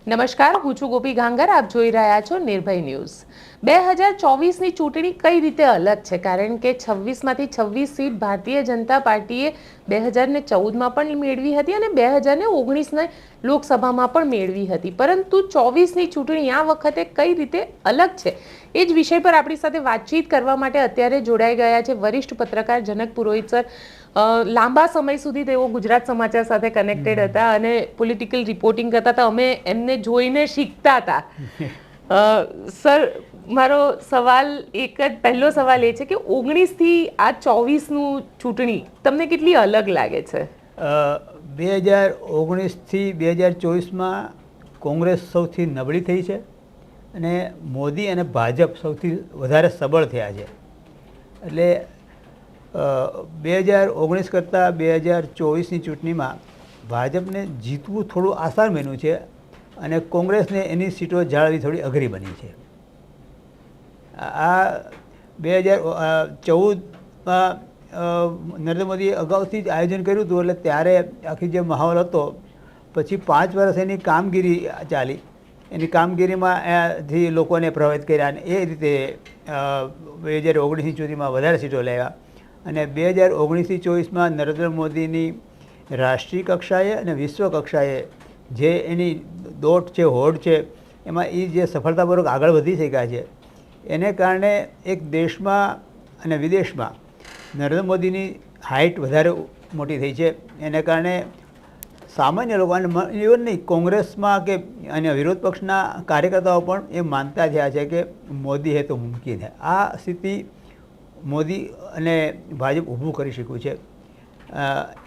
નમસ્કાર, હું છું ગોપી ગાંગર. આપ જોઈ રહ્યા છો નિર્ભય ન્યૂઝ. 2024ની ચૂંટણી કઈ રીતે અલગ છે? કારણ કે 26માંથી 26 સીટ ભારતીય જનતા પાર્ટીએ 2014માં પણ મેળવી હતી અને 2019ની લોકસભામાં પણ મેળવી હતી. પરંતુ 24ની ચૂંટણી આ વખતે કઈ રીતે અલગ છે, એ જ વિષય પર આપણી સાથે વાતચીત કરવા માટે અત્યારે જોડાઈ ગયા છે વરિષ્ઠ પત્રકાર જનક પુરોહિત સર. લાંબા સમય સુધી તેઓ ગુજરાત સમાચાર સાથે કનેક્ટેડ હતા અને પોલિટિકલ રિપોર્ટિંગ કરતા હતા. અમે એમને જોઈને શીખતા હતા. સર, મારો સવાલ પહેલો સવાલ એ છે કે 19થી આ 24નું ચૂંટણી તમને કેટલી અલગ લાગે છે? 2019થી 2024માં કોંગ્રેસ સૌથી નબળી થઈ છે અને મોદી અને ભાજપ સૌથી વધારે સબળ થયા છે. એટલે 2019 કરતાં 2024ની ચૂંટણીમાં ભાજપને જીતવું થોડું આસાન બન્યું છે અને કોંગ્રેસને એની સીટો જાળવવી થોડી અઘરી બની છે. આ 2014માં નરેન્દ્ર મોદીએ અગાઉથી જ આયોજન કર્યું હતું, એટલે ત્યારે આખી જે માહોલ હતો, પછી 5 વર્ષ એની કામગીરી ચાલી. એની કામગીરીમાંથી લોકોને પ્રભાવિત કર્યા અને એ રીતે 2019ની ચૂંટણીમાં વધારે સીટો લાવ્યા. અને 2019થી 24માં નરેન્દ્ર મોદીની રાષ્ટ્રીય કક્ષાએ અને વિશ્વ કક્ષાએ જે એની દોટ છે, હોડ છે, એમાં એ જે સફળતાપૂર્વક આગળ વધી શક્યા છે, એને કારણે એક દેશમાં અને વિદેશમાં નરેન્દ્ર મોદીની હાઇટ વધારે મોટી થઈ છે. એને કારણે સામાન્ય લોકો અને ઇવન નહીં, કોંગ્રેસમાં કે અન્ય વિરોધ પક્ષના કાર્યકર્તાઓ પણ એ માનતા થયા છે કે મોદી હે તો મુમકિન હે. આ સ્થિતિ મોદી અને ભાજપ ઊભું કરી શક્યું છે.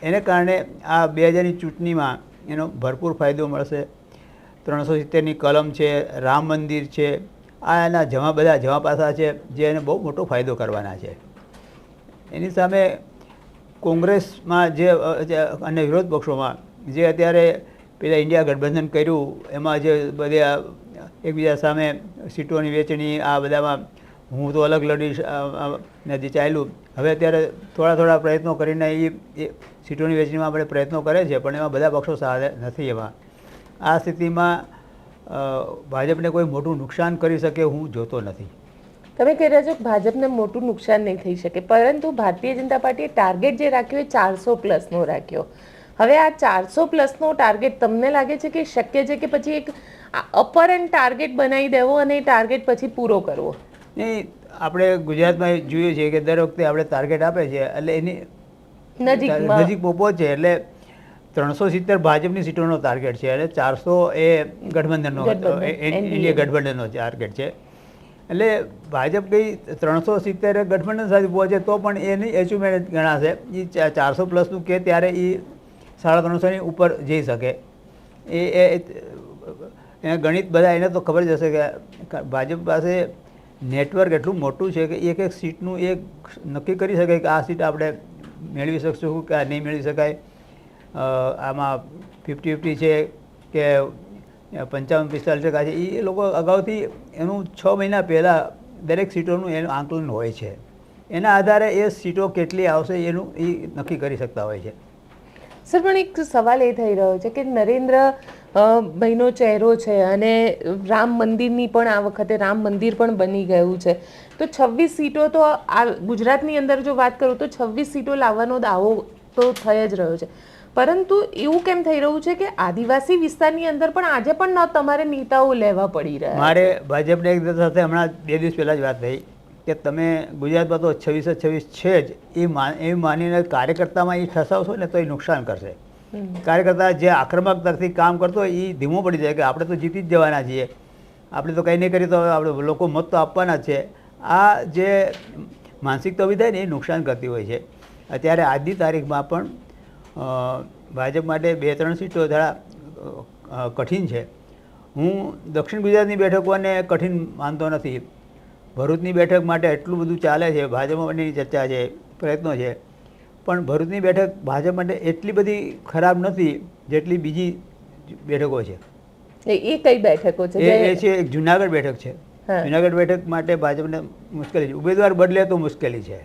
એને કારણે આ 2000ની ચૂંટણીમાં એનો ભરપૂર ફાયદો મળશે. 370ની કલમ છે, રામ મંદિર છે, આ એના બધા જમા પાસા છે જે એને બહુ મોટો ફાયદો કરવાના છે. એની સામે કોંગ્રેસમાં જે અને વિરોધ પક્ષોમાં જે અત્યારે પેલા ઇન્ડિયા ગઠબંધન કર્યું, એમાં જે બધા એકબીજા સામે સીટોની વહેંચણી, આ બધામાં હું તો અલગ લડીશ ને જે ચાલ્યું, હવે અત્યારે થોડા પ્રયત્નો કરીને એ સીટોની વહેંચણીમાં આપણે પ્રયત્નો કરે છે, પણ એમાં બધા પક્ષો સાથે નથી. એમાં આ સ્થિતિમાં ભાજપને કોઈ મોટું નુકસાન કરી શકે હું જોતો નથી. તમે કહી રહ્યા છો કે ભાજપને મોટું નુકસાન નહીં થઈ શકે, પરંતુ ભારતીય જનતા પાર્ટીએ ટાર્ગેટ જે રાખ્યો એ 400+ રાખ્યો. હવે આ 400+ ટાર્ગેટ તમને લાગે છે કે શક્ય છે કે પછી એક અપર એન્ડ ટાર્ગેટ બનાવી દેવો અને એ ટાર્ગેટ પછી પૂરો કરવો? નહીં, આપણે ગુજરાતમાં જોઈએ છીએ કે દર વખતે આપણે ટાર્ગેટ આપે છે એટલે એની નજીક પહોંચે. એટલે 370 ભાજપની સીટોનો ટાર્ગેટ છે અને 400 એ ગઠબંધનનો ઇન્ડિયા ગઠબંધનનો ટાર્ગેટ છે. એટલે ભાજપ કઈ 370 ગઠબંધન સાથે પહોંચે તો પણ એની એચિવમેન્ટ ગણાશે. એ 400+નું કે ત્યારે એ 350ની ઉપર જઈ શકે. એ ગણિત બધા એને તો ખબર જ હશે કે ભાજપ પાસે નેટવર્ક એટલું મોટું છે કે એક સીટનું એક નક્કી કરી શકે કે આ સીટ આપણે મેળવી શકશું કે આ નહીં મેળવી શકાય. આમાં 50-50 છે કે 55-45% છે. એ લોકો અગાઉથી એનું 6 મહિના પહેલાં દરેક સીટોનું એનું આંકલન હોય છે. એના આધારે એ સીટો કેટલી આવશે એનું એ નક્કી કરી શકતા હોય છે. સર, પણ એક સવાલ એ થઈ રહ્યો છે કે નરેન્દ્ર ભાઈનો ચહેરો છે અને રામ મંદિરની પણ આ વખતે રામ મંદિર પણ બની ગયું છે, તો 26 સીટો તો આ ગુજરાતની અંદર જો વાત કરું તો 26 સીટો લાવવાનો દાવો તો થઈ જ રહ્યો છે. પરંતુ એવું કેમ થઈ રહ્યું છે કે આદિવાસી વિસ્તારની અંદર પણ આજે પણ તમારે નેતાઓ લેવા પડી રહ્યા? મારે ભાજપને એક સાથે હમણાં 2 દિવસ પહેલાં જ વાત થઈ કે તમે ગુજરાતમાં તો 26 છે જ, એ માનીને કાર્યકર્તામાં એ ઠસાવશો ને તો એ નુકસાન કરશે. કાર્યકર્તા જે આક્રમકતાથી કામ કરતો હોય એ ધીમો પડી જાય કે આપણે તો જીતી જ જવાના છીએ, આપણે તો કંઈ નહીં કરીએ તો આપણે લોકો મત તો આપવાના જ છે. આ જે માનસિકતા ઊભી થાય ને એ નુકસાન કરતી હોય છે. અત્યારે આજની તારીખમાં પણ ભાજપ માટે 2-3 સીટો થોડા કઠિન છે. હું દક્ષિણ ગુજરાતની બેઠકોને કઠિન માનતો નથી. ભરૂચની બેઠક માટે એટલું બધું ચાલે છે, ભાજપ માટેની ચર્ચા છે, પ્રયત્નો છે, પણ ભરૂચની બેઠક ભાજપ માટે એટલી બધી ખરાબ નથી જેટલી બીજી બેઠકો છે. એ કઈ બેઠકો છે? એ છે એક જુનાગઢ બેઠક છે. જુનાગઢ બેઠક માટે ભાજપને મુશ્કેલી છે. ઉમેદવાર બદલે તો મુશ્કેલી છે.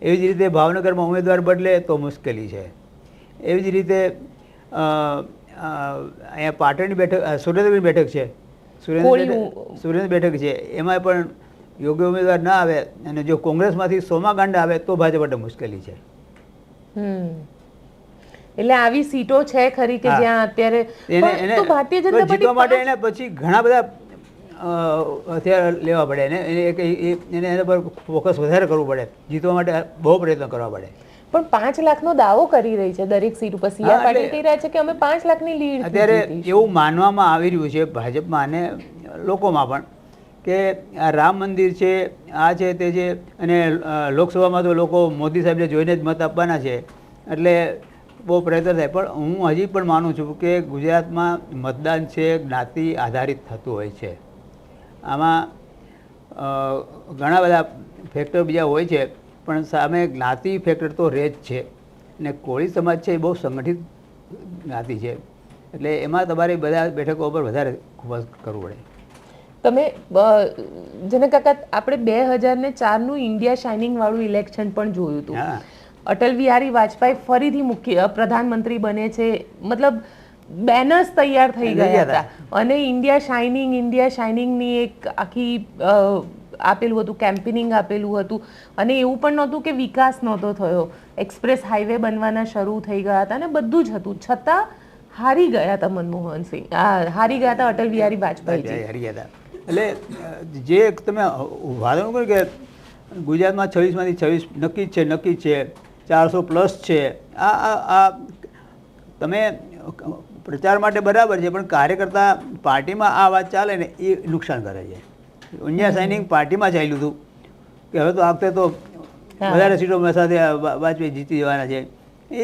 એવી જ રીતે ભાવનગરમાં ઉમેદવાર બદલે તો મુશ્કેલી છે. એવી જ રીતે અહીંયા પાટણની બેઠક સુરેન્દ્રની બેઠક છે, સુરેન્દ્ર બેઠક છે, એમાં પણ યોગ્ય ઉમેદવાર ના આવે અને જો કોંગ્રેસમાંથી સોમા ગાંડા આવે તો ભાજપ માટે મુશ્કેલી છે. એટલે આવી સીટો છે ખરી કે જ્યાં અત્યારે તો ભારતીય જનતા પાર્ટી જીતવા માટે એને પછી ઘણા બધા હથિયાર લેવા પડે એને એના પર ફોકસ વધારે કરવું પડે, જીતવા માટે બહુ પ્રયત્ન કરવા પડે. પણ 5 લાખનો દાવો કરી રહી છે દરેક સીટ ઉપર. સીઆર પાટીલ કહી રહ્યા છે કે અમે 5 લાખની લીડ. અત્યારે એવું માનવામાં આવી રહ્યું છે ભાજપમાં અને લોકોમાં પણ કે આ રામ મંદિર છે, આ છે, તે છે, અને લોકસભામાં તો લોકો મોદી સાહેબને જોઈને જ મત આપવાના છે એટલે બહુ પ્રયત્ન થાય. પણ હું હજી પણ માનું છું કે ગુજરાતમાં મતદાન છે જ્ઞાતિ આધારિત થતું હોય છે. આમાં ઘણા બધા ફેક્ટર બીજા હોય છે પણ સામે જ્ઞાતિ ફેક્ટર તો રહે જ છે. ને કોળી સમાજ છે એ બહુ સંગઠિત જ્ઞાતિ છે એટલે એમાં તમારે બધા બેઠકો પર વધારે ફોકસ કરવું પડે. તમે જનક કાકા આપણે 2004નું ઇન્ડિયા શાઇનિંગ વાળું ઇલેક્શન પણ જોયું હતું. અટલ બિહારી વાજપેયી ફરીથી મુખ્ય પ્રધાનમંત્રી બને છે, મતલબ બેનર્સ તૈયાર થઈ ગયા હતા અને ઇન્ડિયા શાઇનિંગની એક આખી આપેલું હતું, કેમ્પેનિંગ આપેલું હતું અને એવું પણ નહોતું કે વિકાસ નહોતો થયો, એક્સપ્રેસ હાઈવે બનવાના શરૂ થઈ ગયા હતા અને બધું જ હતું, છતાં હારી ગયા હતા મનમોહન સિંહ, હારી ગયા હતા અટલ બિહારી વાજપેયી હારી ગયા હતા. એટલે જે તમે વાદો કર્યું કે ગુજરાતમાં 26માંથી 26 નક્કી જ છે 400+ છે, આ તમે પ્રચાર માટે બરાબર છે પણ કાર્યકર્તા પાર્ટીમાં આ વાત ચાલે ને એ નુકસાન કરે છે. ઇન્ડિયા શાઇનિંગ પાર્ટીમાં ચાલ્યું હતું કે હવે તો આ વખતે તો વધારે સીટો સાથે વાજપેયી જીતી જવાના છે.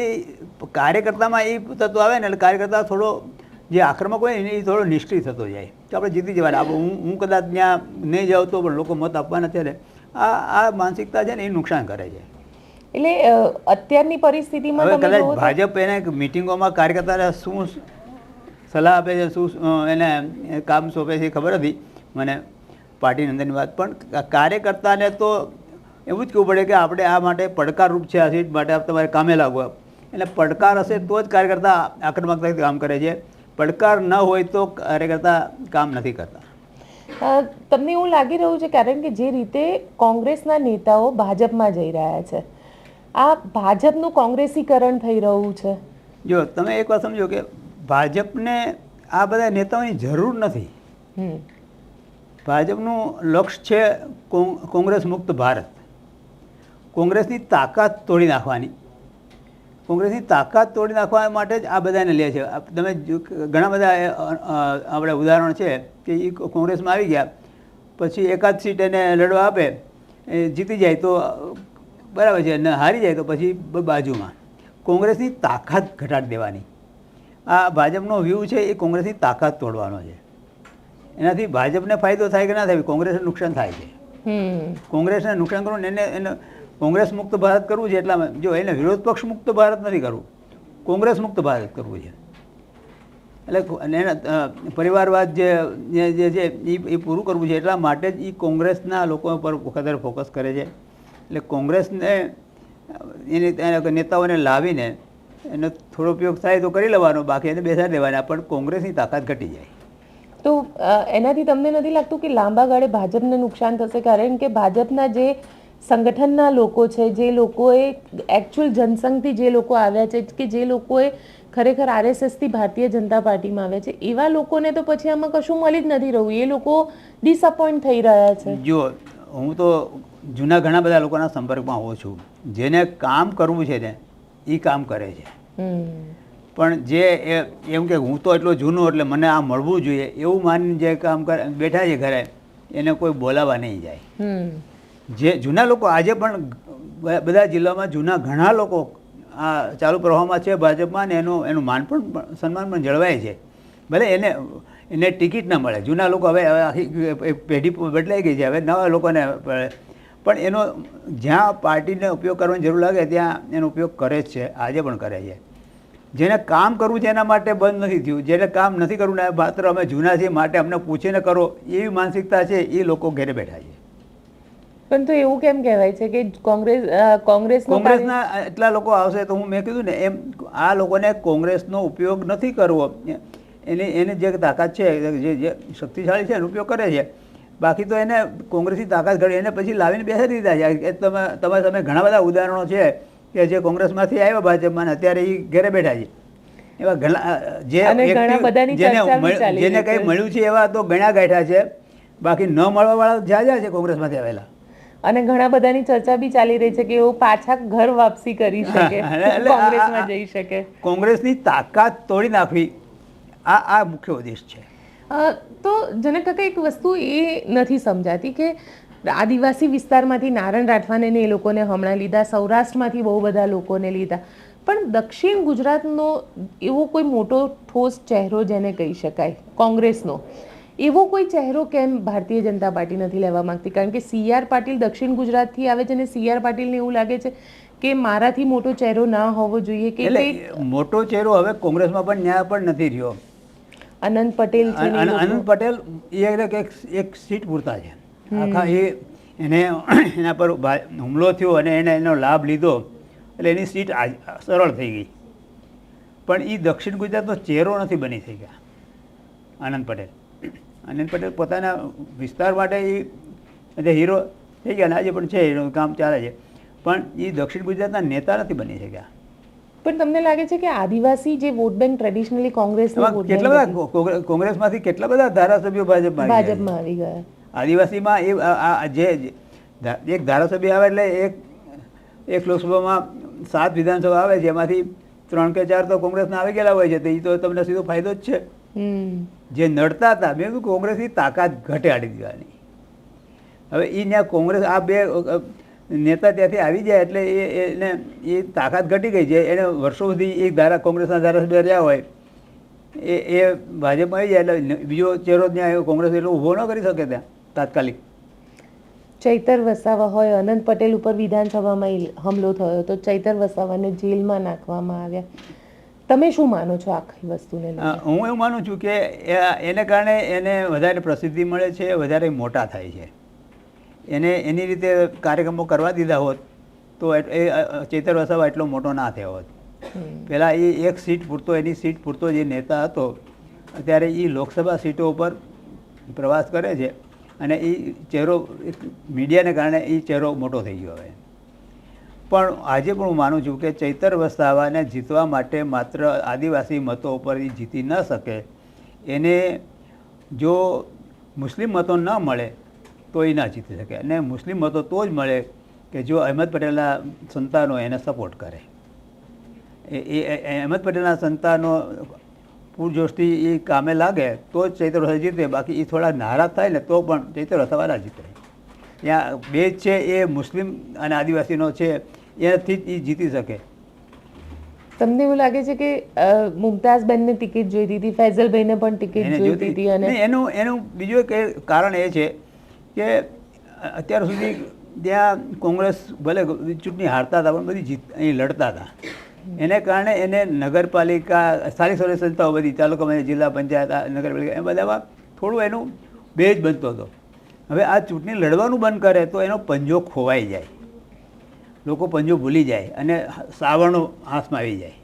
એ કાર્યકર્તામાં એ તત્વ આવે ને એટલે કાર્યકર્તા થોડો જે આક્રમક હોય ને એ થોડો નિષ્ક્રિય થતો જાય કે આપણે જીતી જવાના. હું કદાચ ત્યાં નહીં જાઉં તો પણ લોકો મત આપવાના છે ને આ માનસિકતા છે ને એ નુકસાન કરે છે. એટલે અત્યારની પરિસ્થિતિમાં હવે કદાચ ભાજપ એને મિટિંગોમાં કાર્યકર્તાને શું સલાહ આપે છે, શું એને કામ સોંપે છે ખબર હતી મને પાર્ટીની અંદરની વાત, પણ કાર્યકર્તાને તો એવું જ કહેવું પડે કે આપણે આ માટે પડકારરૂપ છે, આ સીટ માટે તમારે કામે લાગવું. એટલે પડકાર હશે તો જ કાર્યકર્તા આક્રમકતાથી કામ કરે છે, પડકાર ન હોય તો કાર્યકર્તા કામ નથી કરતા. તમને એવું લાગી રહ્યું છે કારણ કે જે રીતે કોંગ્રેસના નેતાઓ ભાજપમાં જઈ રહ્યા છે, આ ભાજપનું કોંગ્રેસીકરણ થઈ રહ્યું છે? જો તમે એક વાત સમજો કે ભાજપને આ બધા નેતાઓની જરૂર નથી. ભાજપનું લક્ષ્ય છે કોંગ્રેસ મુક્ત ભારત, કોંગ્રેસની તાકાત તોડી નાખવાની. કોંગ્રેસની તાકાત તોડી નાખવા માટે જ આ બધાને લે છે. તમે ઘણા બધા આપણે ઉદાહરણ છે કે એ કોંગ્રેસમાં આવી ગયા પછી એકાદ સીટ એને લડવા આપે, એ જીતી જાય તો બરાબર છે, ને હારી જાય તો પછી બાજુમાં. કોંગ્રેસની તાકાત ઘટાડી દેવાની આ ભાજપનો વ્યૂ છે, એ કોંગ્રેસની તાકાત તોડવાનો છે. એનાથી ભાજપને ફાયદો થાય કે ના થાય, કોંગ્રેસને નુકસાન થાય છે. કોંગ્રેસને નુકસાન કરવું ને એને કોંગ્રેસ મુક્ત ભારત કરવું છે એટલામાં, જો એને વિરોધ પક્ષ મુક્ત ભારત નથી કરવું, કોંગ્રેસ મુક્ત ભારત કરવું છે. એટલે એને પરિવારવાદ જે છે એ પૂરું કરવું છે. એટલા માટે જ એ કોંગ્રેસના લોકો પર વખતે ફોકસ કરે છે. એટલે કોંગ્રેસને એની નેતાઓને લાવીને એનો થોડો ઉપયોગ થાય તો કરી લેવાનો, બાકી એને બેસાડી દેવાના, પણ કોંગ્રેસની તાકાત ઘટી જાય. તો એનાથી તમને નથી લાગતું કે લાંબા ગાળે ભાજપને નુકસાન થશે? કારણ કે ભાજપના જે સંગઠનના લોકો છે, જે લોકોએ એકચ્યુઅલ જનસંઘથી જે લોકો આવ્યા છે, કે જે લોકોએ ખરેખર RSSથી ભારતીય જનતા પાર્ટીમાં આવ્યા છે, એવા લોકોને તો પછી આમાં કશું મળી જ નથી રહ્યું. એ લોકો ડિસઅપોઇન્ટ થઈ રહ્યા છે. જો હું તો જૂના ઘણા બધા લોકોના સંપર્કમાં હોઉં છું, જેને કામ કરવું છે ને એ કામ કરે છે. પણ જે એમ કે હું તો એટલો જૂનો એટલે મને આ મળવું જોઈએ એવું માનીને જે કામ કરે બેઠા છે ઘરે, એને કોઈ બોલાવવા નહીં જાય. જે જૂના લોકો આજે પણ બધા જિલ્લામાં જૂના ઘણા લોકો આ ચાલુ પ્રવાહમાં છે ભાજપમાં, ને એનું માન પણ સન્માન પણ જળવાય છે. ભલે એને ટિકિટ ન મળે, જૂના લોકો હવે આખી પેઢી બદલાઈ ગઈ છે, હવે નવા લોકોને પણ એનો જ્યાં પાર્ટીને ઉપયોગ કરવાની જરૂર લાગે ત્યાં એનો ઉપયોગ કરે જ છે, આજે પણ કરે છે. જેને કામ કરવું છે એના માટે બંધ નથી થયું, જેને કામ નથી કરવું ને માત્ર અમે જૂના છીએ માટે અમને પૂછીને કરો એવી માનસિકતા છે, એ લોકો ઘેરે બેઠા છે. પણ તો એવું કેમ કહેવાય છે કે કોંગ્રેસના એટલા લોકો આવશે તો હું મેં કીધું ને એમ આ લોકોને કોંગ્રેસનો ઉપયોગ નથી કરવો, એની જે તાકાત છે, જે શક્તિશાળી છે એનો ઉપયોગ કરે છે. બાકી તો એને કોંગ્રેસની તાકાત ઘડી એને પછી લાવીને બેસી દીધા છે. તમે ઘણા બધા ઉદાહરણો છે કે જે કોંગ્રેસમાંથી આવ્યા ભાજપમાં અત્યારે એ ઘરે બેઠા છે. એવા ઘણા જેને કંઈ મળ્યું છે એવા તો ઘણા ગાંઠા છે. બાકી ન મળવાવાળા જ્યાં છે કોંગ્રેસમાંથી આવેલા. અને ઘણા બધાની ચર્ચા બી ચાલી રહી છે કે એઓ પાછા ઘર વાપસી કરી શકે, કોંગ્રેસમાં જઈ શકે. કોંગ્રેસની તાકાત તોડી નાખવી આ મુખ્ય ઉદ્દેશ છે. તો જનક કાકા, એક વસ્તુ એ નથી સમજાતી કે આદિવાસી વિસ્તારમાંથી નારણ રાઠવાને એ લોકોને હમણાં લીધા, સૌરાષ્ટ્રમાંથી બહુ બધા લોકોને લીધા, પણ દક્ષિણ ગુજરાતનો એવો કોઈ મોટો ઠોસ ચહેરો જેને કહી શકાય કોંગ્રેસનો, એવો કોઈ ચહેરો કેમ ભારતીય જનતા પાર્ટી નથી લેવા માંગતી? કારણ કે CR પાટીલ દક્ષિણ ગુજરાતથી આવે છે અને CR પાટીલને એવું લાગે છે કે મારાથી મોટો ચહેરો ના હોવો જોઈએ. કે મોટો ચહેરો હવે કોંગ્રેસમાં પણ ન્યાય પણ નથી રહ્યો. અનંત પટેલ છે. અનંત પટેલ એક સીટ પૂરતા છે. આખા એને એના પર હુમલો થયો અને એને એનો લાભ લીધો એટલે એની સીટ સરળ થઈ ગઈ. પણ એ દક્ષિણ ગુજરાતનો ચહેરો નથી બની શક્યા આનંદ પટેલ. આનંદ પટેલ પોતાના વિસ્તાર માટે એ હીરો થઈ ગયા, આજે પણ છે, એનું કામ ચાલે છે, પણ એ દક્ષિણ ગુજરાતના નેતા નથી બની શક્યા. પણ તમને લાગે છે કે આદિવાસી જે વોટ બેંક ટ્રેડિશનલી કોંગ્રેસમાંથી કેટલા બધા ધારાસભ્યો ભાજપમાં આવી ગયા? આદિવાસીમાં જે એક ધારાસભ્ય આવે એટલે એક લોકસભામાં 7 વિધાનસભા આવે છે, એમાંથી 3 કે 4 તો કોંગ્રેસના આવી ગયેલા હોય છે. તો એ તો તમને સીધો ફાયદો જ છે. જે નડતા હતા, મેં કીધું કોંગ્રેસની તાકાત ઘટાડી દેવાની. હવે એ ત્યાં કોંગ્રેસ આ બે નેતા ત્યાંથી આવી જાય એટલે એને એ તાકાત ઘટી ગઈ છે. એને વર્ષો સુધી કોંગ્રેસના ધારાસભ્ય રહ્યા હોય એ ભાજપમાં આવી જાય એટલે બીજો ચહેરો ત્યાં કોંગ્રેસ એટલો ઊભો ન કરી શકે ત્યાં તાત્કાલિક. ચૈતર વસાવા હોય, અનંત પટેલ ઉપર વિધાનસભામાં હુમલો થયો તો ચૈતર વસાવાને જેલમાં નાખવામાં આવ્યા. તમે શું માનો છો આખી વસ્તુને? હું એવું માનું છું કે એને કારણે એને વધારે પ્રસિદ્ધિ મળે છે, વધારે મોટા થાય છે. એને એની રીતે કાર્યક્રમો કરવા દીધા હોત તો ચૈતર વસાવા એટલો મોટો ના થયો હોત. પહેલાં એક સીટ પૂરતો, એની સીટ પૂરતો જે નેતા હતો, અત્યારે એ લોકસભા સીટો ઉપર પ્રવાસ કરે છે અને એ ચહેરો મીડિયાને કારણે એ ચહેરો મોટો થઈ ગયો હવે. પણ આજે પણ હું માનું છું કે ચૈતર વસાવાને જીતવા માટે માત્ર આદિવાસી મતો ઉપર એ જીતી ન શકે. એને જો મુસ્લિમ મતો ન મળે તો એ ના જીતી શકે, અને મુસ્લિમ મતો તો જ મળે કે જો અહેમદ પટેલના સંતાનો એને સપોર્ટ કરે. અહેમદ પટેલના સંતાનો પૂરજોશથી એ કામે લાગે તો જ ચૈતર વસાવા જીતે. બાકી એ થોડા નારાજ થાય ને તો પણ ચૈતર વસાવા ના જીતે. ત્યાં બે જ છે, એ મુસ્લિમ અને આદિવાસીનો છે, એનાથી જ એ જીતી શકે. તમને એવું લાગે છે કે મુમતાઝબેનને ટિકિટ જોઈતી હતી, ફૈઝલભાઈને પણ ટિકિટ જોઈતી હતી? અને એનું બીજું એક કારણ એ છે કે અત્યાર સુધી ત્યાં કોંગ્રેસ ભલે ચૂંટણી હારતા હતા પણ બધી અહીં લડતા હતા. એને કારણે એને નગરપાલિકા, સ્થાનિક સ્વરાજ સંસ્થાઓ બધી, તાલુકા જિલ્લા પંચાયત, નગરપાલિકા, એ બધામાં થોડું એનું બેજ બનતો હતો. હવે આ ચૂંટણી લડવાનું બંધ કરે તો એનો પંજો ખોવાઈ જાય, લોકો પંજો ભૂલી જાય અને સાવરણો હાથમાં આવી જાય.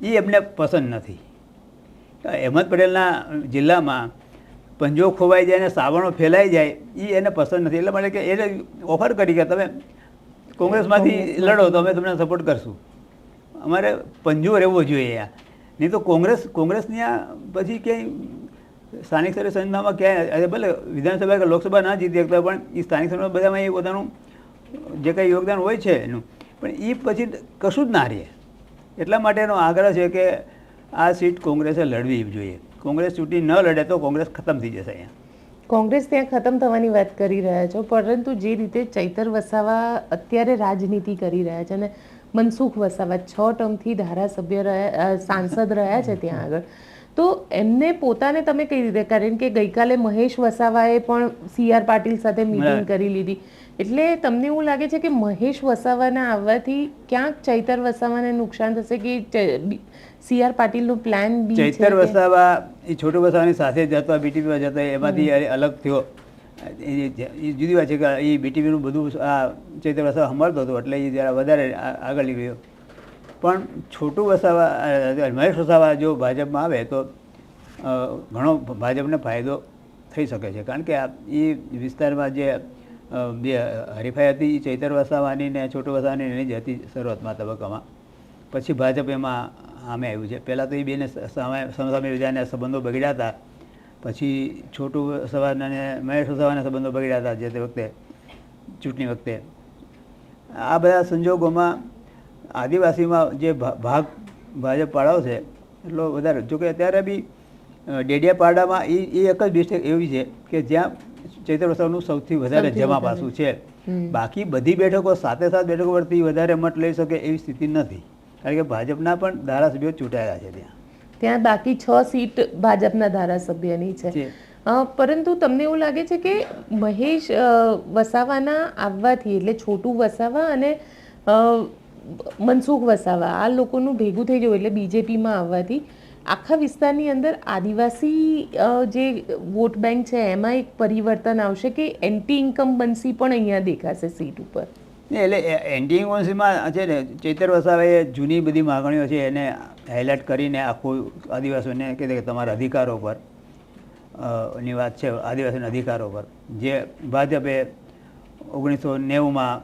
એ એમને પસંદ નથી. અહેમદ પટેલના જિલ્લામાં પંજો ખોવાઈ જાય અને સાવરણો ફેલાઈ જાય એ એને પસંદ નથી. એટલા માટે કે એને ઓફર કરી કે તમે કોંગ્રેસમાંથી લડો તો અમે તમને સપોર્ટ કરશું, અમારે પંજો રહેવો જોઈએ. નહીં તો કોંગ્રેસની આ પછી ક્યાંય સ્થાનિક સ્તરે સંસ્થામાં ક્યાંય ભલે વિધાનસભા કે લોકસભા ના જીતી શકતા પણ એ સ્થાનિક સ્તરમાં બધામાં એ પોતાનું જે કંઈ યોગદાન હોય છે એનું, પણ એ પછી કશું જ ના રહે. એટલા માટેનો આગ્રહ છે કે આ સીટ કોંગ્રેસે લડવી જોઈએ. કોંગ્રેસ ચૂંટણી ન લડે તો કોંગ્રેસ ખતમ થઈ જશે. અહીંયા કોંગ્રેસ ત્યાં ખતમ થવાની વાત કરી રહ્યા છો, પરંતુ જે રીતે ચૈતર વસાવા અત્યારે રાજનીતિ કરી રહ્યા છે અને મનસુખ વસાવા 6 ટર્મથી ધારાસભ્ય રહ્યા, સાંસદ રહ્યા છે ત્યાં આગળ, તો એમને પોતાને તમે કઈ રીતે? કારણ કે ગઈકાલે મહેશ વસાવાએ પણ CR પાટીલ સાથે મીટિંગ કરી લીધી. એટલે તમને એવું લાગે છે કે મહેશ વસાવાના આવવાથી ક્યાંક ચૈતર વસાવાને નુકસાન થશે કે CR પાટીલનો પ્લાન બી છે? ચૈતર વસાવા એ છોટુ વસાવાની સાથે જતો, BTPમાં જતો, એમાંથી અલગ થયો એ જુદી વાત છે કે એ બીટીવીનું બધું આ ચૈતર વસાવા સંભાળતો હતો એટલે એ જરા વધારે આગળ નીકળ્યો. પણ છોટું વસાવા મહેશ વસાવા જો ભાજપમાં આવે તો ઘણો ભાજપને ફાયદો થઈ શકે છે. કારણ કે એ વિસ્તારમાં જે બે હરીફાઈ હતી એ ચૈતર વસાવાની ને છોટું વસાવાની એની જ હતી શરૂઆતમાં તબક્કામાં. પછી ભાજપ એમાં સામે આવ્યું છે. પહેલાં તો એ બેને સામે વિધાને સંબંધો બગડ્યા હતા. પછી છોટું વસાવાના અને મહેશ વસાવાના સંબંધો બગડ્યા હતા જે તે વખતે ચૂંટણી વખતે. આ બધા સંજોગોમાં આદિવાસીમાં જે ભાગ ભાજપ પાડાવશે એટલો વધારે. જોકે અત્યારે બી ડેડિયાપાડામાં એ એક જ ડિસ્ટ્રિક્ટ એવી છે કે જ્યાં ચૈતર વસાવાનું સૌથી વધારે જમા પાસું છે. બાકી બધી બેઠકો સાથે બેઠકો પરથી વધારે મત લઈ શકે એવી સ્થિતિ નથી. કારણ કે ભાજપના પણ ધારાસભ્યો ચૂંટાયેલા છે ત્યાં બાકી 6 સીટ ભાજપના ધારાસભ્યની છે. પરંતુ તમને એવું લાગે છે કે મહેશ વસાવાના આવવાથી એટલે છોટું વસાવા અને મનસુખ વસાવા આ લોકોનું ભેગું થઈ જવું એટલે બીજેપીમાં આવવાથી આખા વિસ્તારની અંદર આદિવાસી જે વોટ બેંક છે એમાં એક પરિવર્તન આવશે કે એન્ટી ઇન્કમ્બન્સી પણ અહીંયા દેખાશે સીટ ઉપર? એટલે એન્ટી ઇન્કમ્બન્સીમાં છે ને ચૈતર વસાવાએ જૂની બધી માગણીઓ છે એને હાઇલાઇટ કરીને આખું આદિવાસીઓને કહે કે તમારા અધિકારો પર ની વાત છે, આદિવાસીના અધિકારો પર જે ભાજપે 1990માં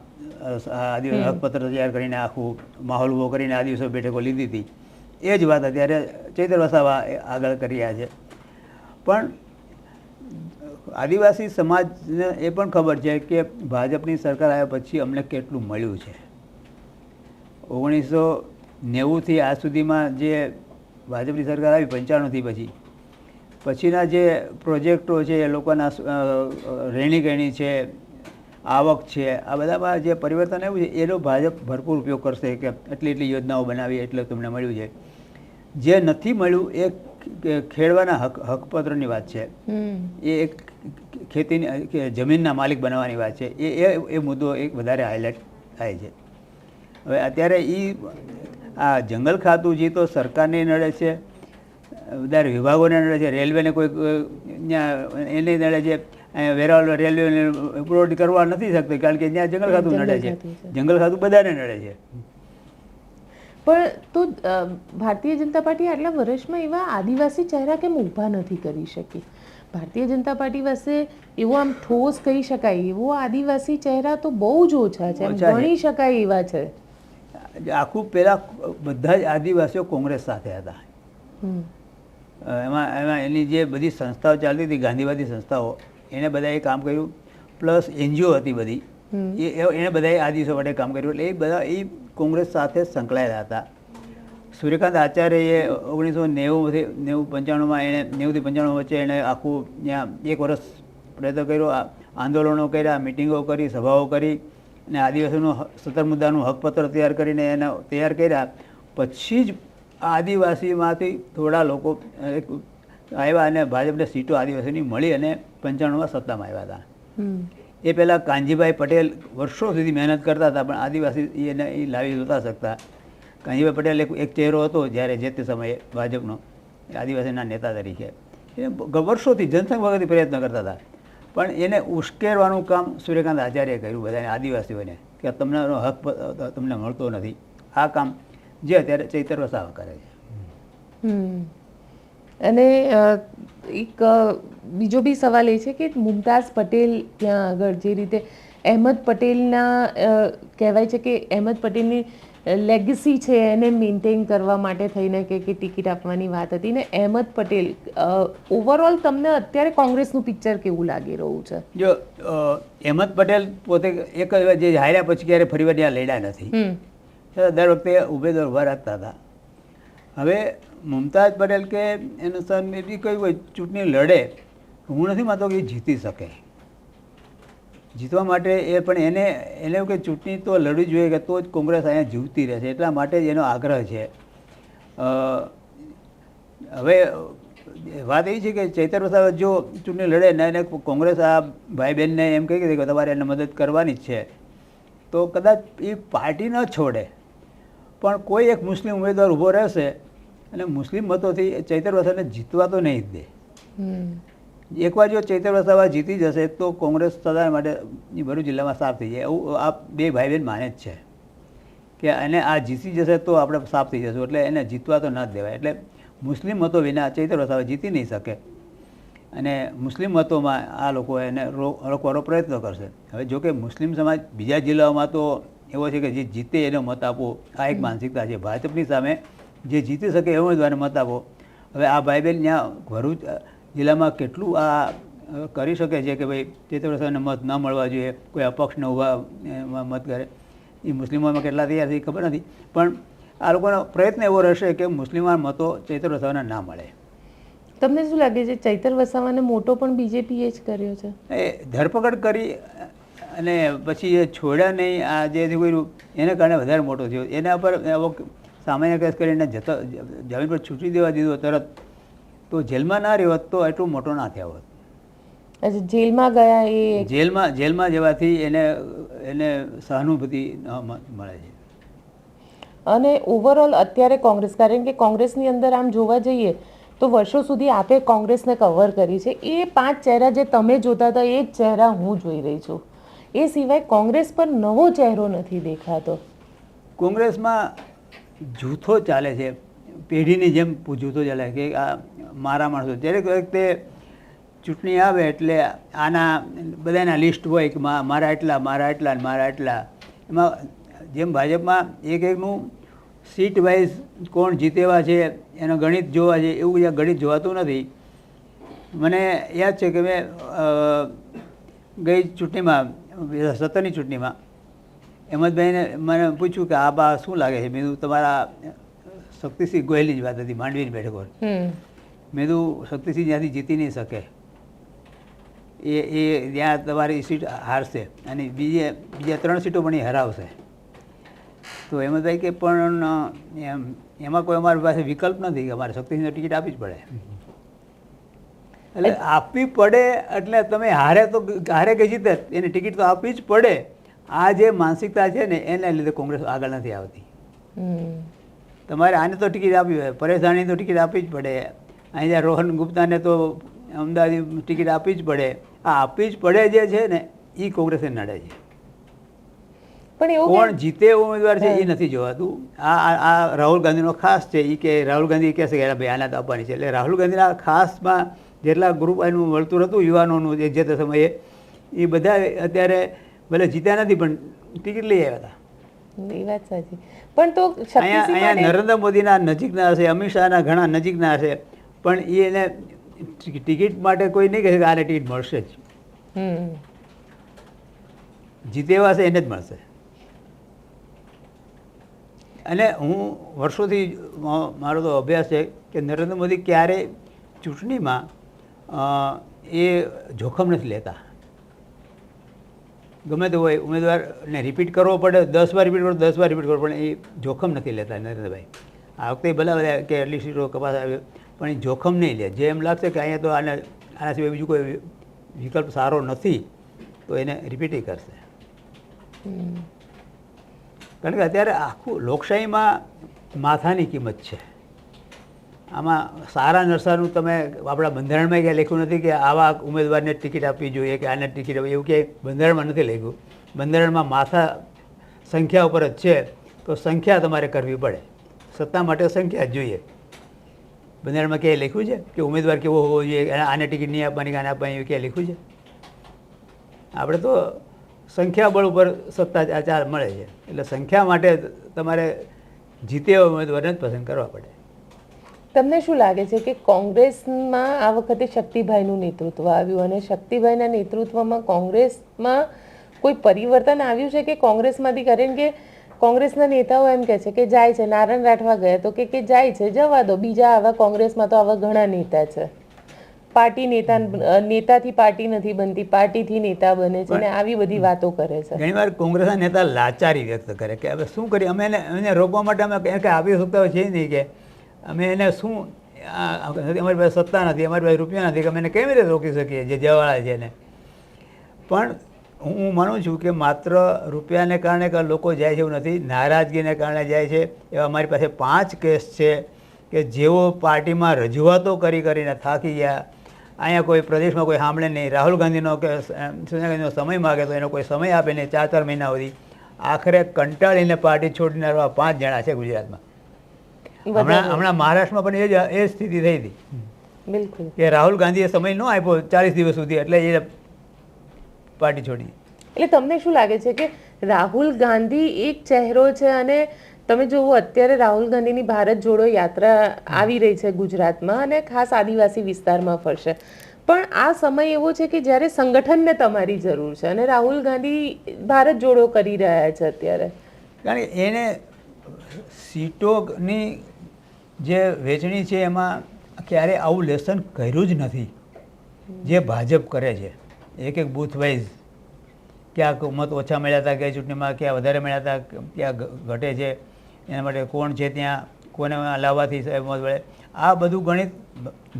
આદિવાસી હકપત્ર તૈયાર કરીને આખું માહોલ ઊભો કરીને આદિવાસી બેઠકો લીધી હતી એ જ વાત અત્યારે ચૈતર વસાવા આગળ કરી રહ્યા છે. પણ આદિવાસી સમાજને એ પણ ખબર છે કે ભાજપની સરકાર આવ્યા પછી અમને કેટલું મળ્યું છે. 1990થી આજ સુધીમાં જે ભાજપની સરકાર આવી 95થી પછીના જે પ્રોજેક્ટો છે એ લોકોના રહેણીકરણી છે, આવક છે, આ બધામાં જે પરિવર્તન આવ્યું છે એનો ભાજપ ભરપૂર ઉપયોગ કરશે કે એટલી યોજનાઓ બનાવી એટલે તમને મળ્યું છે. જે નથી મળ્યું એ ખેડવાના હકપત્રની વાત છે, એ એક ખેતીની જમીનના માલિક બનાવવાની વાત છે. એ મુદ્દો એક વધારે હાઇલાઇટ થાય છે. હવે અત્યારે આ જંગલ ખાતું જે તો સરકારને નડે છે, બધા વિભાગોને નડે છે, રેલવેને કોઈ એને નડે છે, વેરાવળ રેલવે પ્રોવાઈડ કરવા નથી શકતી કારણ કે ત્યાં જંગલ ખાતું નડે છે. જંગલ ખાતું બધાને નડે છે. પણ તો ભારતીય જનતા પાર્ટી આટલા વર્ષમાં એવા આદિવાસી ચહેરા કેમ ઊભા નથી કરી શકી? ભારતીય જનતા પાર્ટી પાસે એવો આમ ઠોસ કહી શકાય એવો આદિવાસી ચહેરા તો બહુ જ ઓછા છે, ગણી શકાય એવા છે. આખું પહેલા બધા જ આદિવાસીઓ કોંગ્રેસ સાથે હતા. એમાં એની જે બધી સંસ્થાઓ ચાલતી હતી ગાંધીવાદી સંસ્થાઓ એને બધાએ કામ કર્યું. પ્લસ NGO હતી બધી એને બધાએ આદિવાસીઓ માટે કામ કર્યું. એટલે એ બધા એ કોંગ્રેસ સાથે સંકળાયેલા હતા. સૂર્યકાંત આચાર્યએ 1990-95માં એને 90-95 વચ્ચે એણે આખું ત્યાં 1 વર્ષ પ્રયત્ન કર્યો, આંદોલનો કર્યા, મિટિંગો કરી, સભાઓ કરી અને આદિવાસીનું 17 મુદ્દાનું હકપત્ર તૈયાર કરીને એને તૈયાર કર્યા. પછી જ આદિવાસીમાંથી થોડા લોકો આવ્યા અને ભાજપને સીટો આદિવાસીની મળી અને 95માં સત્તામાં આવ્યા હતા. એ પહેલાં કાનજીભાઈ પટેલ વર્ષો સુધી મહેનત કરતા હતા પણ આદિવાસી એને એ લાવી નહોતા શકતા. કાનજીભાઈ પટેલ એક ચહેરો હતો જ્યારે જે તે સમયે ભાજપનો આદિવાસીના નેતા તરીકે એ વર્ષોથી જનસંઘ વખતથી પ્રયત્ન કરતા હતા. પણ એને ઉશ્કેરવાનું કામ સૂર્યકાંત આચાર્યએ કર્યું બધાને આદિવાસીઓને કે તમને હક તમને મળતો નથી. આ કામ જે અત્યારે ચૈતર વસાવા કરે છે. અને એક બીજો બી સવાલ એ છે કે મુમતાઝ પટેલ ત્યાં આગળ જે રીતે અહેમદ પટેલના કહેવાય છે કે અહેમદ પટેલની લેગસી છે એને મેન્ટેન કરવા માટે થઈને કે ટિકિટ આપવાની વાત હતી ને અહેમદ પટેલ ઓવરઓલ તમને અત્યારે કોંગ્રેસનું પિક્ચર કેવું લાગી રહ્યું છે? જો અહેમદ પટેલ પોતે એક જે હાર્યા પછી ક્યારે ફરીવાર ત્યાં લડ્યા નથી, દર વખતે ઉમેદવાર ઊભા રાખતા હતા. હવે મુમતાઝ પટેલ કે એનું સન બી કઈ હોય ચૂંટણી લડે, હું નથી માનતો કે એ જીતી શકે. જીતવા માટે એ પણ એને એવું કે ચૂંટણી તો લડવી જોઈએ કે તો જ કોંગ્રેસ અહીંયા જીવતી રહેશે, એટલા માટે જ એનો આગ્રહ છે. હવે વાત એવી છે કે ચૈતર વસાવા જો ચૂંટણી લડે ને એને કોંગ્રેસ આ ભાઈ બહેનને એમ કહી કે તમારે એને મદદ કરવાની જ છે તો કદાચ એ પાર્ટી ન છોડે પણ કોઈ એક મુસ્લિમ ઉમેદવાર ઊભો રહેશે અને મુસ્લિમ મતોથી ચૈતર વસાવાને જીતવા તો નહીં જ દે. એકવાર જો ચૈત્ર વસાવા જીતી જશે તો કોંગ્રેસ સદા માટે ભરૂચ જિલ્લામાં સાફ થઈ જાય એવું આ બે ભાઈ બહેન માને જ છે કે એને આ જીતી જશે તો આપણે સાફ થઈ જશું, એટલે એને જીતવા તો ન જ દેવાય. એટલે મુસ્લિમ મતો વિના ચૈત્ર વસાવા જીતી નહીં શકે અને મુસ્લિમ મતોમાં આ લોકો એને રોકવાનો પ્રયત્ન કરશે. હવે જો કે મુસ્લિમ સમાજ બીજા જિલ્લાઓમાં તો એવો છે કે જે જીતે એનો મત આપવો, આ એક માનસિકતા છે. ભાજપની સામે જે જીતી શકે એવો ઉમેદવારને મત આપો. હવે આ ભાઈ બહેન ત્યાં ભરૂચ જિલ્લામાં કેટલું આ કરી શકે છે કે ભાઈ ચૈત્ર વસાવાને મત ન મળવા જોઈએ, કોઈ અપક્ષને ઊભા મત કરે, એ મુસ્લિમોમાં કેટલા તૈયાર છે એ ખબર નથી, પણ આ લોકોનો પ્રયત્ન એવો રહેશે કે મુસ્લિમો મતો ચૈત્ર વસાવાને ના મળે. તમને શું લાગે છે ચૈતર વસાવાને મોટો પણ બીજેપીએ જ કર્યો છે? એ ધરપકડ કરી અને પછી એ છોડ્યા નહીં, આ જે કર્યું એને કારણે વધારે મોટો થયો. એના પર સામાન્ય કેસ કરીને જમીન પર છૂટી દેવા દીધો તરત, તો જેલમાં ના રહ્યો હોત તો એટલો મોટો ના થયો હોત. અચ્છા, જેલમાં ગયા એ જેલમાં જવાથી એને સહાનુભૂતિ મળે છે. અને ઓવરઓલ અત્યારે કોંગ્રેસ, કારણ કે કોંગ્રેસની અંદર આમ જોવા જઈએ તો વર્ષો સુધી આપે કોંગ્રેસને કવર કરી છે. એ 5 ચહેરા જે તમે જોતા હતા એ જ ચહેરા હું જોઈ રહી છું. એ સિવાય કોંગ્રેસ પર નવો ચહેરો નથી દેખાતો. કોંગ્રેસમાં જૂથો ચાલે છે, પેઢીની જેમ જૂથો ચાલે કે આ મારા માણસો. દરેક વખતે ચૂંટણી આવે એટલે આના બધાના લિસ્ટ હોય કે મારા એટલા મારા એટલા ને મારા એટલા. એમાં જેમ ભાજપમાં એકનું સીટ વાઇઝ કોણ જીતેવા છે એનો ગણિત જોવા છે, એવું બધા ગણિત જોવાતું નથી. મને યાદ છે કે મેં ગઈ ચૂંટણીમાં 17ની ચૂંટણીમાં અહેમદભાઈને મને પૂછ્યું કે આ બા શું લાગે છે. મેં કીધું તમારા શક્તિસિંહ ગોહિલની જ વાત હતી, માંડવીની બેઠક પર. મેં કીધું શક્તિસિંહ ત્યાંથી જીતી નહીં શકે, એ ત્યાં તમારી સીટ હારશે અને બીજા 3 સીટો પણ એ હરાવશે. તો અહેમદભાઈ કે પણ એમાં કોઈ અમારી પાસે વિકલ્પ નથી કે અમારે શક્તિસિંહને ટિકિટ આપવી જ પડે. એટલે આપવી પડે એટલે તમે હારે કે જીતે એને ટિકિટ તો આપવી જ પડે. આ જે માનસિકતા છે ને એના લીધે કોંગ્રેસ આગળ નથી આવતી. તમારે આને તો ટિકિટ આપવી હોય, પરેશ ધાણીને તો ટિકિટ આપવી જ પડે, અહીંયા રોહન ગુપ્તાને તો અમદાવાદ ટિકિટ આપવી જ પડે. આ આપવી જ પડે જે છે ને એ કોંગ્રેસને નડે છે. પણ એવું કોણ જીતે ઉમેદવાર છે એ નથી જોવાતું. આ રાહુલ ગાંધીનો ખાસ છે. એ કે રાહુલ ગાંધી કહેશે કે ભાઈ આના તો આપવાની છે. એટલે રાહુલ ગાંધીના ખાસમાં જેટલા ગ્રુપ એનું મળતું હતું યુવાનોનું જે તે સમયે, એ બધા અત્યારે ભલે જીત્યા નથી પણ ટિકિટ લઈ આવ્યા હતા. એ વાત સાચી. પણ તો અહીંયા નરેન્દ્ર મોદીના નજીકના હશે, અમિત શાહના ઘણા નજીકના હશે, પણ એ એને ટિકિટ માટે કોઈ નહીં કહે કે આને ટિકિટ મળશે જ. જીતેવા છે એને જ મળશે. અને હું વર્ષોથી મારો તો અભ્યાસ છે કે નરેન્દ્ર મોદી ક્યારેય ચૂંટણીમાં એ જોખમ નથી લેતા. ગમે તે હોય ઉમેદવારને રિપીટ કરવો પડે, 10 વાર રિપીટ કરો, 10 વાર રિપીટ કરવો પડે, એ જોખમ નથી લેતા નરેન્દ્રભાઈ. આ વખતે ભલે બધા કે એટલી સીટો કપાસ આવ્યો પણ એ જોખમ નહીં લે. જે એમ લાગશે કે અહીંયા તો આના સિવાય બીજું કોઈ વિકલ્પ સારો નથી તો એને રિપીટ કરશે. કારણ કે અત્યારે આખું લોકશાહીમાં માથાની કિંમત છે. આમાં સારા નરસાનું તમે આપણા બંધારણમાં ક્યાંય લખ્યું નથી કે આવા ઉમેદવારને ટિકિટ આપવી જોઈએ કે આને ટિકિટ આપવી, એવું ક્યાંય બંધારણમાં નથી લખ્યું. બંધારણમાં માથા સંખ્યા ઉપર જ છે, તો સંખ્યા તમારે કરવી પડે. સત્તા માટે સંખ્યા જ જોઈએ. બંધારણમાં ક્યાંય લખ્યું છે કે ઉમેદવાર કેવો હોવો જોઈએ, આને ટિકિટ નહીં આપવાની કે આને આપવાની, એવું ક્યાંય લખ્યું છે? આપણે તો સંખ્યાબળ ઉપર સત્તા ચાલ મળે છે. એટલે સંખ્યા માટે તમારે જીતે ઉમેદવારને જ પસંદ કરવા પડે. તમને શું લાગે છે કે કોંગ્રેસમાં આ વખતે શક્તિભાઈનું નેતૃત્વ આવ્યું અને શક્તિભાઈના નેતૃત્વમાં કોંગ્રેસમાં કોઈ પરિવર્તન આવ્યું છે કે કોંગ્રેસમાંથી? કારણ કે કોંગ્રેસના નેતાઓ એમ કહે છે કે જાય છે, નારાયણ રાઠવા ગયા તો કે જાય છે, જવા દો, બીજા આવા કોંગ્રેસમાં તો આવા ઘણા નેતા છે. પાર્ટી નેતાથી પાર્ટી નથી બનતી, પાર્ટીથી નેતા બને છે અને આવી બધી વાતો કરે છે. ઘણીવાર કોંગ્રેસના નેતા લાચારી વ્યક્ત કરે કે હવે શું કરીએ, અમે એને રોકવા માટે અમે કંઈ આપી શકતા હોય છે નહીં કે અમે એને શું, અમારી પાસે સત્તા નથી, અમારી પાસે રૂપિયા નથી કે અમે એને કેવી રીતે રોકી શકીએ જે જવાળા છે એને. પણ હું માનું છું કે માત્ર રૂપિયાને કારણે કે લોકો જાય છે એવું નથી, નારાજગીને કારણે જાય છે. એવા અમારી પાસે 5 કેસ છે કે જેઓ પાર્ટીમાં રજૂઆતો કરીને થાકી ગયા, અહીંયા કોઈ પ્રદેશમાં કોઈ સાંભળે નહીં, રાહુલ ગાંધીનો કે સોનિયા ગાંધીનો સમય માગે તો એનો કોઈ સમય આપે નહીં, 4 મહિના સુધી આખરે કંટાળીને પાર્ટી છોડીને આવવા 5 જણા છે ગુજરાતમાં. હમણાં મહારાષ્ટ્રમાં પણ એ સ્થિતિ થઈ હતી બિલકુલ કે રાહુલ ગાંધીએ સમય ન આપ્યો 40 દિવસ સુધી, એટલે એ પાર્ટી છોડી. એટલે તમને શું લાગે છે કે રાહુલ ગાંધી એક ચહેરો છે, અને તમે જુઓ અત્યારે રાહુલ ગાંધીની ભારત જોડો યાત્રા આવી રહી છે ગુજરાતમાં, અને ખાસ આદિવાસી વિસ્તારમાં ફરશે, પણ આ સમય એવો છે કે જ્યારે સંગઠનને તમારી જરૂર છે, અને રાહુલ ગાંધી ભારત જોડો કરી રહ્યા છે અત્યારે. કારણ કે એને સીટોની જે વહેંચણી છે એમાં ક્યારે આવું લેસન કર્યું જ નથી જે ભાજપ કરે છે. એક બૂથ વાઇઝ ક્યાંક મત ઓછા મળ્યા હતા, કઈ ચૂંટણીમાં ક્યાં વધારે મળ્યા હતા, ક્યાં ઘટે છે, એના માટે કોણ છે ત્યાં, કોને લાવવાથી મત મળે, આ બધું ગણિત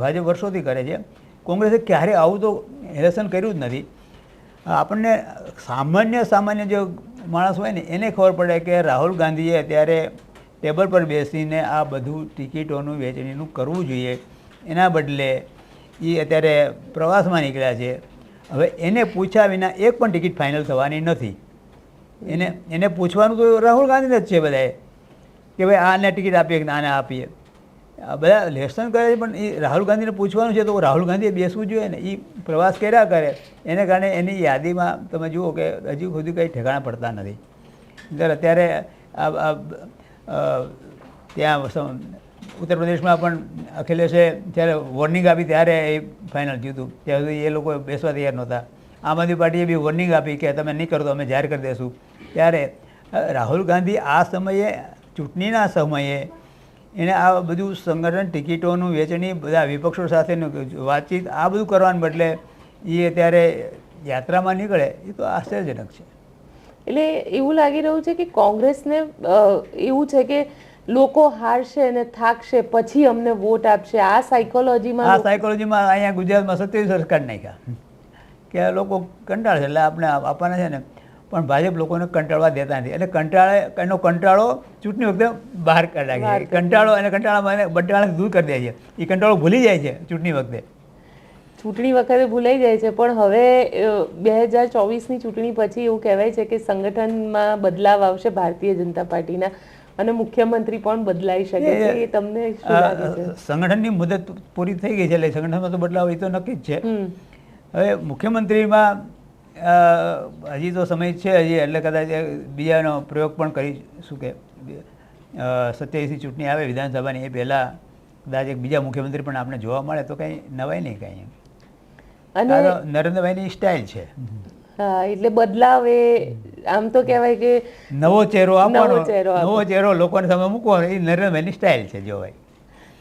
ભાજપ વર્ષોથી કરે છે. કોંગ્રેસે ક્યારે આવું તો ઇલેક્શન કર્યું જ નથી. આપણને સામાન્ય જે માણસ હોય ને એને ખબર પડે કે રાહુલ ગાંધીએ અત્યારે ટેબલ પર બેસીને આ બધું ટિકિટોનું વહેંચણીનું કરવું જોઈએ. એના બદલે એ અત્યારે પ્રવાસમાં નીકળ્યા છે. હવે એને પૂછ્યા વિના એક પણ ટિકિટ ફાઇનલ થવાની નથી. એને પૂછવાનું તો રાહુલ ગાંધીને જ છે બધાએ કે ભાઈ આને ટિકિટ આપીએ કે આને આપીએ. બધા લેસન કરે છે, પણ એ રાહુલ ગાંધીને પૂછવાનું છે તો રાહુલ ગાંધીએ બેસવું જોઈએ ને. એ પ્રવાસ કર્યા કરે એને કારણે એની યાદીમાં તમે જુઓ કે હજી સુધી કંઈ ઠેકાણા પડતા નથી. અત્યારે ત્યાં ઉત્તર પ્રદેશમાં પણ અખિલેશે જ્યારે વોર્નિંગ આપી ત્યારે એ ફાઇનલ જીતું. ત્યાં સુધી એ લોકો બેસવા તૈયાર નહોતા. આમ આદમી પાર્ટીએ બી વોર્નિંગ આપી કે તમે નહીં કરો તો અમે જાહેર કરી દઈશું. ત્યારે રાહુલ ગાંધી આ સમયે ચૂંટણીના સમયે એણે આ બધું સંગઠન, ટિકિટોનું વહેંચણી, બધા વિપક્ષો સાથેનું વાતચીત, આ બધું કરવાને બદલે એ અત્યારે યાત્રામાં નીકળે એ તો આશ્ચર્યજનક છે. એટલે એવું લાગી રહ્યું છે કે કોંગ્રેસને એવું છે કે લોકો હારશે અને થાકશે પછી અમને વોટ આપશે. આ સાયકોલોજીમાં અહીંયા ગુજરાતમાં 27 વર્ષ કાઢી નાખ્યા કે લોકો કંટાળે છે એટલે આપણે આપવાના છે ને, પણ ભાજપ લોકોને કંટાળવા દેતા નથી. એટલે એનો કંટાળો ચૂંટણી વખતે બહાર કાઢી નાખે. કંટાળો અને કંટાળામાં એને બંટાળાથી દૂર કરી દે છે. એ કંટાળો ભૂલી જાય છે ચૂંટણી વખતે ભૂલાઈ જાય છે. પણ હવે 2024ની ચૂંટણી પછી એવું કહેવાય છે કે સંગઠનમાં બદલાવ આવશે ભારતીય જનતા પાર્ટીના, અને મુખ્યમંત્રી પણ બદલાઈ શકે છે. એ તમને શું લાગે છે? સંગઠનની મુદત પૂરી થઈ ગઈ છે એટલે સંગઠનમાં તો બદલાવ એ તો નક્કી જ છે. હવે મુખ્યમંત્રીમાં હજી તો સમય છે હજી, એટલે કદાચ બીજાનો પ્રયોગ પણ કરીશું કે 27ની ચૂંટણી આવે વિધાનસભાની એ પહેલાં કદાચ એક બીજા મુખ્યમંત્રી પણ આપણે જોવા મળે તો કંઈ નવાય નહીં કાંઈ. અને નરેન્દ્રભાઈની સ્ટાઇલ છે. હા, એટલે બદલાવ એ આમ તો કહેવાય કે નવો ચહેરો આપવાનો, નવો ચહેરો લોકોને સામે મૂકવાનો, એ નરેન્દ્રભાઈની સ્ટાઇલ છે જોવાય.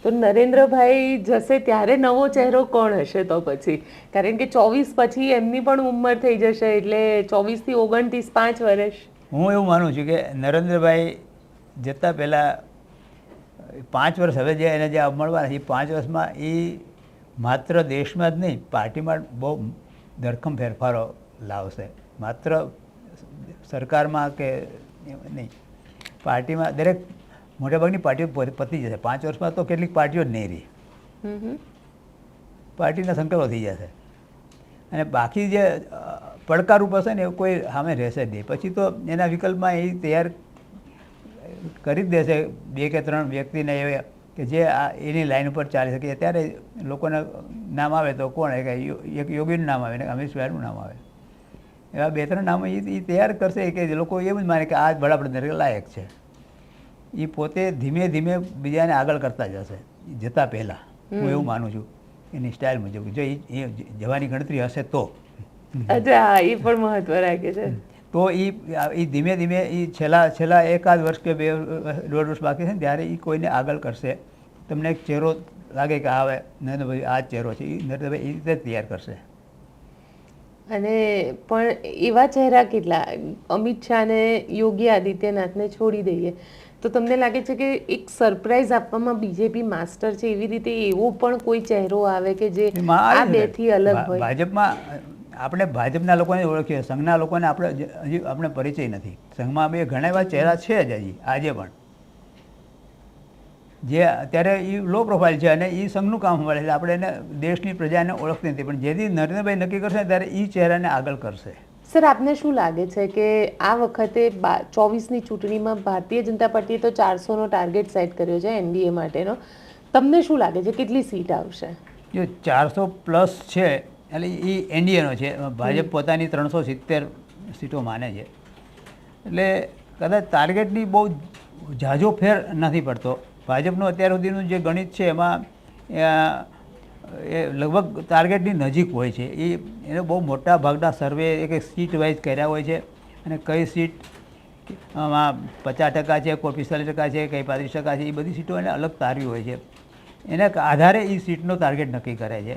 તો નરેન્દ્રભાઈ જશે ત્યારે નવો ચહેરો કોણ હશે તો પછી? કારણ કે 24 પછી એમની પણ ઉંમર થઈ જશે, એટલે 24 થી 29 5 વર્ષ. હું એવું માનું છું કે નરેન્દ્રભાઈ જતાં પહેલાં 5 વર્ષ હવે જે એને જે મળવાના એ 5 વર્ષમાં એ માત્ર દેશમાં જ નહીં પાર્ટીમાં બહુ ધરખમ ફેરફારો લાવશે. માત્ર સરકારમાં કે નહીં, પાર્ટીમાં દરેક મોટાભાગની પાર્ટીઓ પતી જશે. 5 વર્ષમાં તો કેટલીક પાર્ટીઓ જ નહીં રહી, પાર્ટીના સંકલ્પો થઈ જશે. અને બાકી જે પડકારરૂપ હશે ને એ કોઈ સામે રહેશે જ નહીં. પછી તો એના વિકલ્પમાં એ તૈયાર કરી જ દેશે 2 કે 3 વ્યક્તિને એવા કે જે એની લાઈન ઉપર ચાલી શકે. ત્યારે લોકોના નામ આવે તો કોણ કે એક યોગીનું નામ આવે ને અમિત શાહનું નામ આવે, એવા 2-3 નામો એ તૈયાર કરશે કે લોકો એમ જ માને કે આ વડાપ્રધાન લાયક છે. એ પોતે ધીમે ધીમે બીજાને આગળ કરતા જશે જતા પહેલાં. હું એવું માનું છું એની સ્ટાઇલ મુજબ. જો એ જવાની ગણતરી હશે તો. અચ્છા, એ પણ મહત્વ રાખે છે. તો એ ધીમે ધીમે એ છેલ્લા એકાદ વર્ષ કે 1.5 વર્ષ બાકી છે ને ત્યારે એ કોઈને આગળ કરશે. તમને એક ચહેરો લાગે કે આવે નરેન્દ્રભાઈ આ જ ચહેરો છે, એ નરેન્દ્રભાઈ એ રીતે તૈયાર કરશે. અને પણ એવા ચહેરા કેટલા? અમિત શાહ ને યોગી આદિત્યનાથને છોડી દઈએ તો તમને લાગે છે કે એક સરપ્રાઈઝ આપવામાં બીજેપી માસ્ટર છે, એવી રીતે એવો પણ કોઈ ચહેરો આવે કે જે આ બેથી અલગ હોય? ભાજપમાં આપણે ભાજપના લોકોને ઓળખીએ, સંઘના લોકોને હજી આપણે પરિચય નથી. સંઘમાં બે ઘણા એવા ચહેરા છે જ હજી આજે પણ. જે અત્યારે એ લો પ્રોફાઇલ છે અને એ સંઘનું કામ મળે છે, આપણે એને દેશની પ્રજાને ઓળખતી નથી, પણ જેથી નરેન્દ્રભાઈ નક્કી કરશે ત્યારે એ ચહેરાને આગળ કરશે. સર, આપને શું લાગે છે કે આ વખતે 24ની ચૂંટણીમાં ભારતીય જનતા પાર્ટીએ તો 400નો ટાર્ગેટ સેટ કર્યો છે એનડીએ માટેનો, તમને શું લાગે છે કેટલી સીટ આવશે? જો 400+ છે એટલે એ એનડીએનો છે, ભાજપ પોતાની 370 સીટો માને છે, એટલે કદાચ ટાર્ગેટની બહુ ઝાઝો ફેર નથી પડતો. ભાજપનું અત્યાર સુધીનું જે ગણિત છે એમાં એ લગભગ ટાર્ગેટની નજીક હોય છે. એને બહુ મોટા ભાગના સર્વે એક સીટ વાઇઝ કર્યા હોય છે અને કઈ સીટ માં 50% છે, કોઈ 45% છે, કઈ 35% છે, એ બધી સીટો એને અલગ તારવી હોય છે. એના આધારે એ સીટનો ટાર્ગેટ નક્કી કરે છે.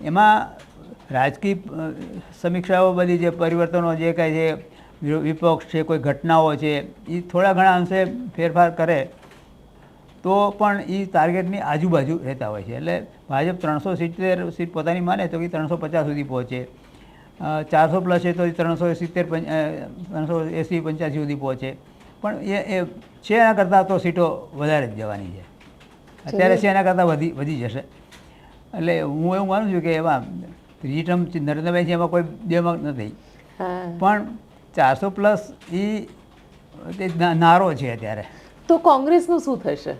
એમાં રાજકીય સમીક્ષાઓ બધી જે પરિવર્તનો જે કાંઈ છે, વિપક્ષ છે, કોઈ ઘટનાઓ છે, એ થોડા ઘણા અંશે ફેરફાર કરે તો પણ એ ટાર્ગેટની આજુબાજુ રહેતા હોય છે. એટલે ભાજપ 370 સીટ પોતાની માને તો એ 350 સુધી પહોંચે, 400+ છે તો એ 370 380 85 સુધી પહોંચે, પણ એ છે એના કરતાં તો સીટો વધારે જ જવાની છે. અત્યારે છે એના કરતાં વધી જશે. એટલે હું એવું માનું છું કે એમાં ત્રીજી ટર્મ નરેન્દ્રભાઈ છે એમાં કોઈ બેમત નથી, પણ 400+ એ નારો છે અત્યારે. તો કોંગ્રેસનું શું થશે?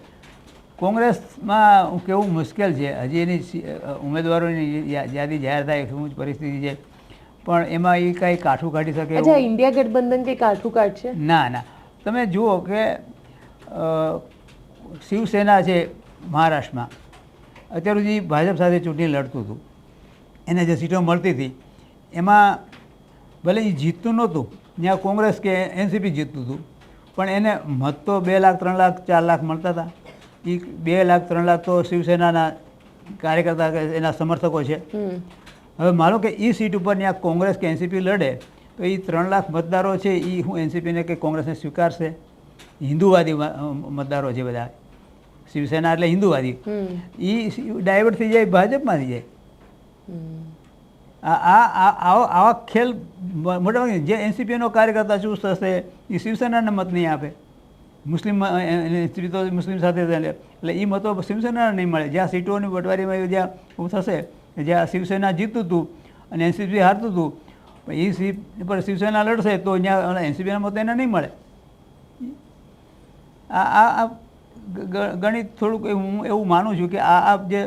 કોંગ્રેસમાં કેવું મુશ્કેલ છે, હજી એની ઉમેદવારોની યાદી જાહેર થાય શું પરિસ્થિતિ છે, પણ એમાં એ કાંઈ કાઠું કાઢી શકે? અચ્છા, ઇન્ડિયા ગઠબંધન કંઈ કાઠું કાઢશે? ના, તમે જુઓ કે શિવસેના છે મહારાષ્ટ્રમાં, અત્યાર સુધી ભાજપ સાથે ચૂંટણી લડતું હતું, એને જે સીટો મળતી હતી એમાં ભલે એ જીતતું નહોતું, ત્યાં કોંગ્રેસ કે એનસીપી જીતતું હતું, પણ એને મત તો 2 લાખ 3 લાખ 4 લાખ મળતા હતા. એ 2 લાખ 3 લાખ તો શિવસેનાના કાર્યકર્તા કે એના સમર્થકો છે. હવે માનો કે એ સીટ ઉપર ત્યાં કોંગ્રેસ કે એનસીપી લડે તો એ 3 લાખ મતદારો છે એ હું એનસીપીને કે કોંગ્રેસને સ્વીકારશે? હિન્દુવાદી મતદારો છે બધા, શિવસેના એટલે હિન્દુવાદી, એ ડાયવર્ટ થઈ જાય, ભાજપમાં થઈ જાય. આવા ખેલ મોટાભાગે જે એનસીપીનો કાર્યકર્તા ચૂસ થશે એ શિવસેનાને મત નહીં આપે. મુસ્લિમ એનસીપી તો મુસ્લિમ સાથે એટલે એ મતો શિવસેનાને નહીં મળે. જ્યાં સીટોની બટવારીમાં જ્યાં થશે, જ્યાં શિવસેના જીતતું હતું અને એનસીપી હારતું હતું, એ સીટ પર શિવસેના લડશે તો ત્યાં એનસીપીના મતો એને નહીં મળે. આ ગણિત થોડુંક હું એવું માનું છું કે આ જે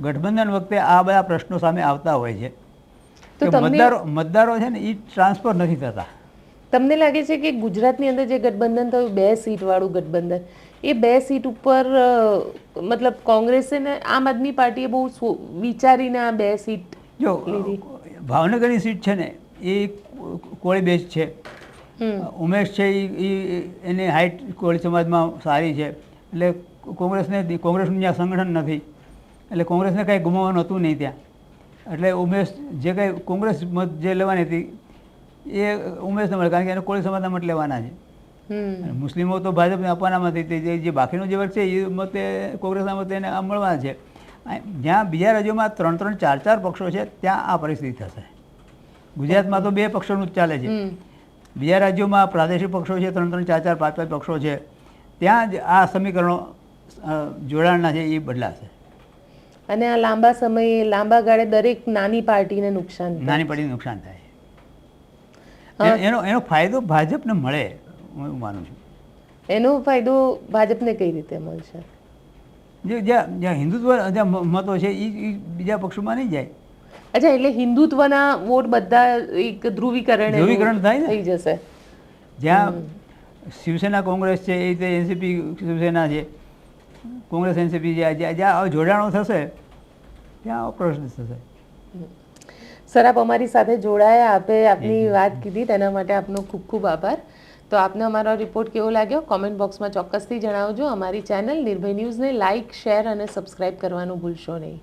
ગઠબંધન વખતે આ બધા પ્રશ્નો સામે આવતા હોય છે કે મતદારો છે ને એ ટ્રાન્સફર નથી થતા. તમને લાગે છે કે ગુજરાતની અંદર જે ગઠબંધન થયું 2 સીટવાળું ગઠબંધન, એ 2 સીટ ઉપર મતલબ કોંગ્રેસે ને આમ આદમી પાર્ટીએ બહુ વિચારીને આ 2 સીટ લીધી? ભાવનગરની સીટ છે ને એ કોળી બેચ છે, ઉમેશ છે એ એની હાઇટ કોળી સમાજમાં સારી છે, એટલે કોંગ્રેસનું ત્યાં સંગઠન નથી, એટલે કોંગ્રેસને કાંઈ ગુમાવવાનું હતું નહીં ત્યાં. એટલે ઉમેશ જે કાંઈ કોંગ્રેસ મત જે લેવાની હતી એ ઉમેશને મળે, કારણ કે એને કોળી સમાજના મત લેવાના છે. મુસ્લિમો તો ભાજપને આપવાના નથી, જે બાકીનો જે વર્ગ છે એ મતે કોંગ્રેસના મતે એને મળવાના છે. જ્યાં બીજા રાજ્યોમાં 3-3, 4-4 પક્ષો છે ત્યાં આ પરિસ્થિતિ થશે. ગુજરાતમાં તો 2 પક્ષોનું જ ચાલે છે. બીજા રાજ્યોમાં પ્રાદેશિક પક્ષો છે, 3-3, 4-4, 5-5 પક્ષો છે, ત્યાં જ આ સમીકરણો જોડાણના છે એ બદલાશે. અને આ લાંબા સમયે લાંબા ગાળે દરેક નાની પાર્ટીને નુકસાન થાય. એનો ફાયદો ભાજપને મળે, હું એવું માનું છું. એનો ફાયદો ભાજપને કઈ રીતે મળશે? જ્યાં હિન્દુત્વ જ્યાં મતો છે એ બીજા પક્ષોમાં નહીં જાય. અચ્છા, એટલે હિન્દુત્વના વોટ બધા એક ધ્રુવીકરણ થઈ જશે. જ્યાં શિવસેના કોંગ્રેસ છે એ રીતે એનસીપી શિવસેના છે, કોંગ્રેસ એનસીપી જ્યાં જોડાણો થશે ત્યાં પ્રશ્ન થશે. સર, આપ અમારી સાથે જોડાયા, આપે આપની વાત કીધી, તેના માટે આપનો ખૂબ ખૂબ આભાર. તો આપને અમારો રિપોર્ટ કેવો લાગ્યો કોમેન્ટ બોક્સમાં ચોક્કસથી જણાવજો. અમારી ચેનલ નિર્ભય ન્યૂઝને લાઇક, શેર અને સબસ્ક્રાઇબ કરવાનું ભૂલશો નહીં.